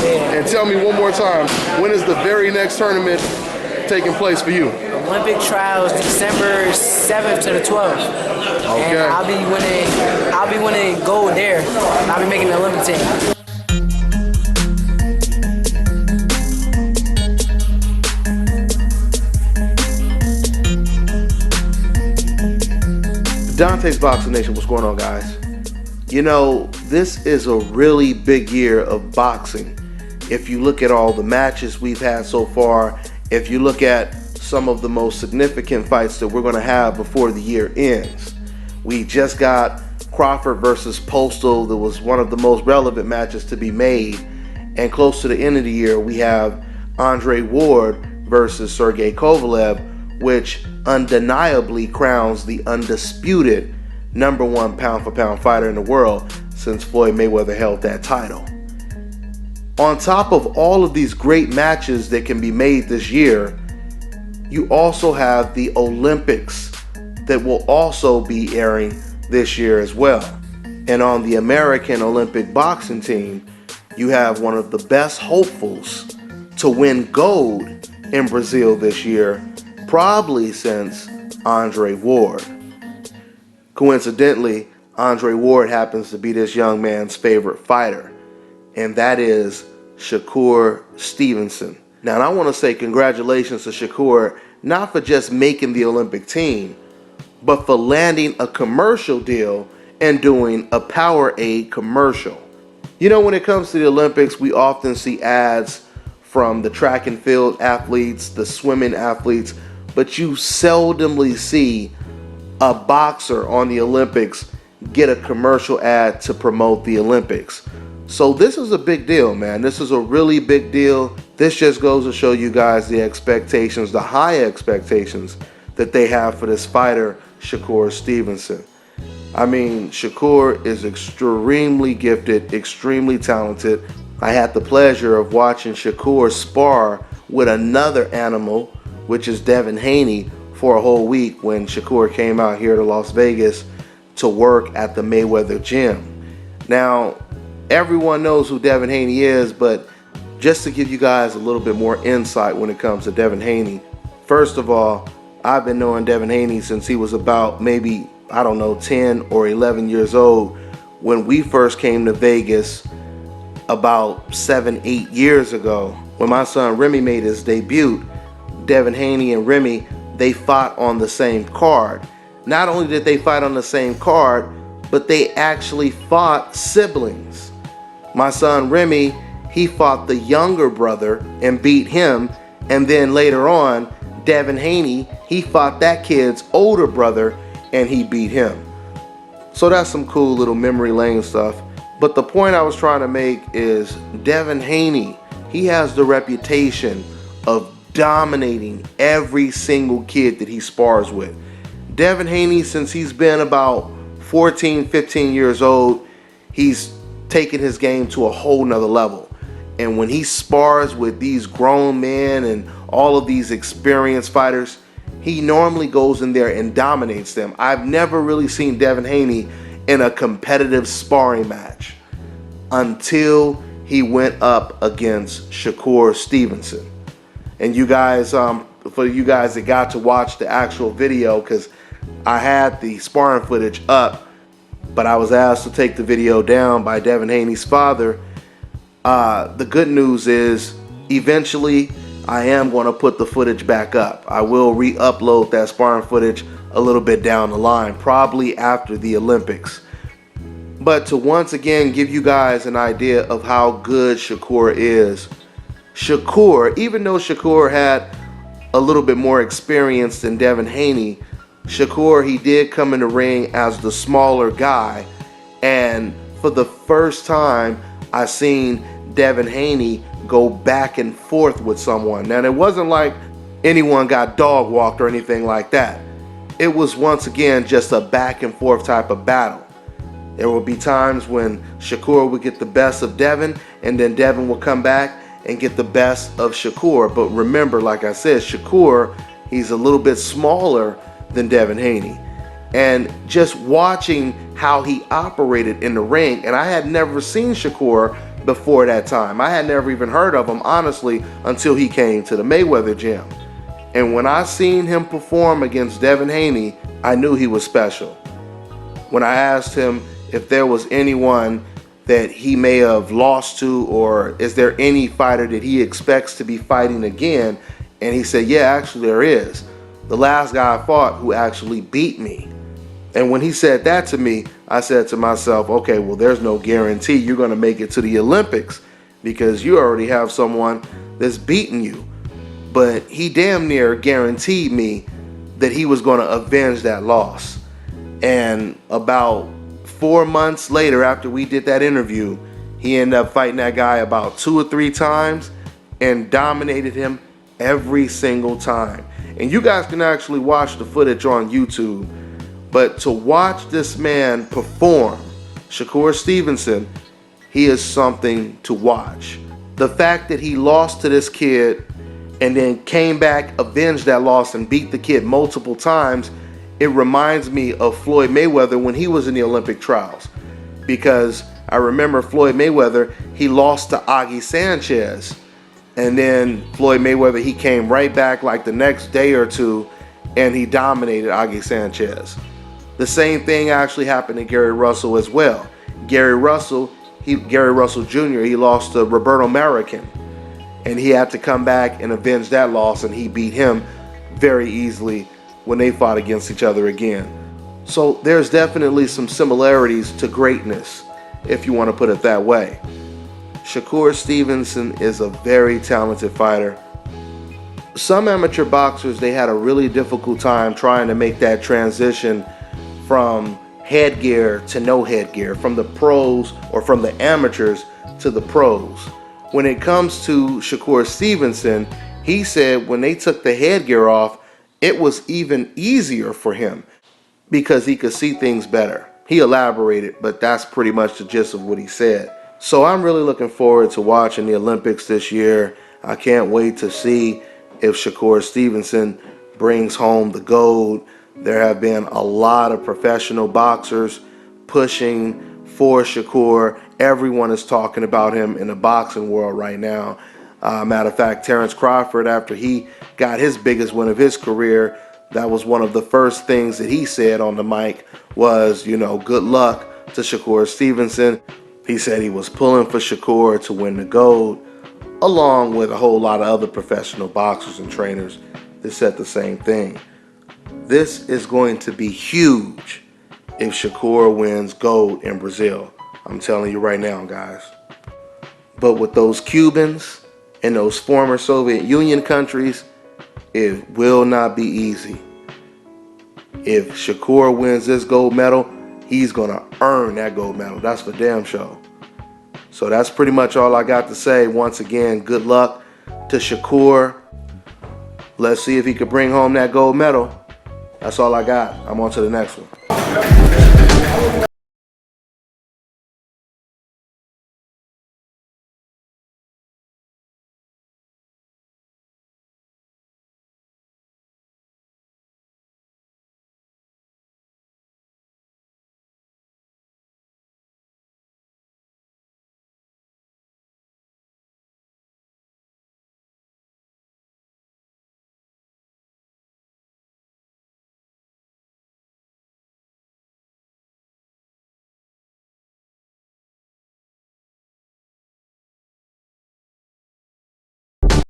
Yeah. And tell me one more time, when is the very next tournament taking place for you? Olympic trials December 7th to the 12th. Okay. And I'll be winning gold there. And I'll be making the Olympic team. Dante's Boxing Nation, what's going on, guys? You know, this is a really big year of boxing. If you look at all the matches we've had so far, if you look at some of the most significant fights that we're going to have before the year ends. We just got Crawford versus Postal. That was one of the most relevant matches to be made. And close to the end of the year, we have Andre Ward versus Sergey Kovalev, which undeniably crowns the undisputed #1 pound-for-pound fighter in the world since Floyd Mayweather held that title. On top of all of these great matches that can be made this year, you also have the Olympics that will also be airing this year as well. And on the American Olympic boxing team, you have one of the best hopefuls to win gold in Brazil this year, probably since Andre Ward. Coincidentally, Andre Ward happens to be this young man's favorite fighter, and that is Shakur Stevenson. Now, and I want to say congratulations to Shakur, not for just making the Olympic team, but for landing a commercial deal and doing a Powerade commercial. You know, when it comes to the Olympics, we often see ads from the track and field athletes, the swimming athletes, but you seldomly see a boxer on the Olympics get a commercial ad to promote the Olympics. So this is a big deal, man. This is a really big deal. This just goes to show you guys the expectations, the high expectations that they have for this fighter, Shakur Stevenson. I mean, Shakur is extremely gifted, extremely talented. I had the pleasure of watching Shakur spar with another animal, which is Devin Haney, for a whole week when Shakur came out here to Las Vegas to work at the Mayweather gym. Now, everyone knows who Devin Haney is, but just to give you guys a little bit more insight when it comes to Devin Haney, first of all, I've been knowing Devin Haney since he was about maybe, 10 or 11 years old when we first came to Vegas about 7-8 years ago. When my son Remy made his debut, Devin Haney and Remy, they fought on the same card. Not only did they fight on the same card, but they actually fought siblings. My son Remy, he fought the younger brother and beat him, and then later on, Devin Haney, he fought that kid's older brother and he beat him. So that's some cool little memory lane stuff. But the point I was trying to make is Devin Haney, he has the reputation of dominating every single kid that he spars with. Devin Haney, since he's been about 14, 15 years old, he's taken his game to a whole nother level. And when he spars with these grown men and all of these experienced fighters, he normally goes in there and dominates them. I've never really seen Devin Haney in a competitive sparring match until he went up against Shakur Stevenson. And you guys, for you guys that got to watch the actual video, because I had the sparring footage up, but I was asked to take the video down by Devin Haney's father. The good news is, eventually, I am going to put the footage back up. I will re-upload that sparring footage a little bit down the line, probably after the Olympics. But to once again give you guys an idea of how good Shakur is, Shakur, even though Shakur had a little bit more experience than Devin Haney, Shakur, he did come in the ring as the smaller guy, and for the first time I seen Devin Haney go back and forth with someone. Now, it wasn't like anyone got dog walked or anything like that. It was once again just a back and forth type of battle. There would be times when Shakur would get the best of Devin, and then Devin would come back and get the best of Shakur. But remember, like I said, Shakur, he's a little bit smaller than Devin Haney. And just watching how he operated in the ring, and I had never seen Shakur before that time. I had never even heard of him, honestly, until he came to the Mayweather gym. And when I seen him perform against Devin Haney, I knew he was special. When I asked him if there was anyone that he may have lost to, or is there any fighter that he expects to be fighting again, and he said, yeah, actually there is. The last guy I fought who actually beat me. And when he said that to me, I said to myself, okay, well, there's no guarantee you're going to make it to the Olympics because you already have someone that's beaten you. But he damn near guaranteed me that he was going to avenge that loss. And about 4 months later, after we did that interview, he ended up fighting that guy about 2 or 3 times and dominated him every single time. And you guys can actually watch the footage on YouTube. But to watch this man perform, Shakur Stevenson, he is something to watch. The fact that he lost to this kid and then came back, avenged that loss, and beat the kid multiple times, it reminds me of Floyd Mayweather when he was in the Olympic trials. Because I remember Floyd Mayweather, he lost to Augie Sanchez. And then Floyd Mayweather, he came right back like the next day or two, and he dominated Augie Sanchez. The same thing actually happened to Gary Russell as well. Gary Russell Jr., he lost to Roberto American, and he had to come back and avenge that loss, and he beat him very easily when they fought against each other again. So there's definitely some similarities to greatness, if you want to put it that way. Shakur Stevenson is a very talented fighter. Some amateur boxers, they had a really difficult time trying to make that transition from headgear to no headgear, from the pros or from the amateurs to the pros. When it comes to Shakur Stevenson, he said when they took the headgear off, it was even easier for him because he could see things better. He elaborated, but that's pretty much the gist of what he said. So I'm really looking forward to watching the Olympics this year. I can't wait to see if Shakur Stevenson brings home the gold. There have been a lot of professional boxers pushing for Shakur. Everyone is talking about him in the boxing world right now. Matter of fact, Terrence Crawford, after he got his biggest win of his career, that was one of the first things that he said on the mic was, good luck to Shakur Stevenson. He said he was pulling for Shakur to win the gold, along with a whole lot of other professional boxers and trainers that said the same thing. This is going to be huge if Shakur wins gold in Brazil. I'm telling you right now, guys. But with those Cubans and those former Soviet Union countries, it will not be easy. If Shakur wins this gold medal, he's going to earn that gold medal. That's for damn sure. So that's pretty much all I got to say. Once again, good luck to Shakur. Let's see if he could bring home that gold medal. That's all I got. I'm on to the next one.